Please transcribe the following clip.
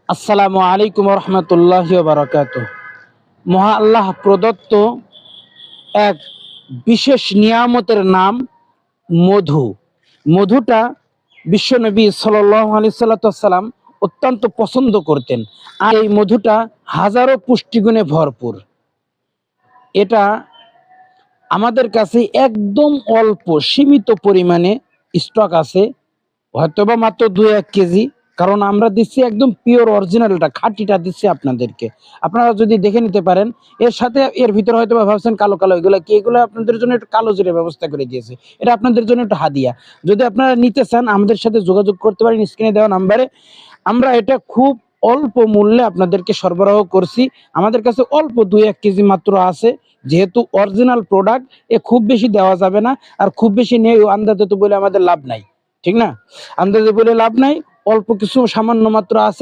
আসসালামু আলাইকুম রহমতুল্লাহি ওয়া বারাকাতুহু। মহা আল্লাহ প্রদত্ত এক বিশেষ নিয়ামতের নাম মধু। মধুটা বিশ্বনবী সাল্লাল্লাহু আলাইহি সাল্লাম অত্যন্ত পছন্দ করতেন। আর এই মধুটা হাজারো পুষ্টিগুণে ভরপুর। এটা আমাদের কাছে একদম অল্প সীমিত পরিমাণে স্টক আছে, হয়তোবা মাত্র 2-1 কেজি। কারণ আমরা দিচ্ছি একদম পিওর অরিজিনালটা, খাঁটিটা দিচ্ছি আপনাদেরকে। আপনারা যদি দেখে নিতে পারেন, এর সাথে এর ভিতরে হয়তোবা ভাবছেন কালো কালো এগুলো কি, এগুলো আপনাদের জন্য একটু কালো জিরে ব্যবস্থা করে দিয়েছে। এটা আপনাদের জন্য একটু হাদিয়া। যদি আপনারা নিতে চান আমাদের সাথে যোগাযোগ করতে পারেন স্ক্রিনে দেওয়া নাম্বারে। আমরা এটা খুব অল্প মূল্যে আপনাদেরকে সরবরাহ করছি। আমাদের কাছে অল্প 2-1 কেজি মাত্র আছে। যেহেতু অরিজিনাল প্রোডাক্ট, খুব বেশি দেওয়া যাবে না, আর খুব বেশি নেই আন্দাজে তো বলে আমাদের লাভ নাই, ঠিক না? আন্দাজে বলে লাভ নাই, অল্প কিছু সামান্য মাত্র আছে।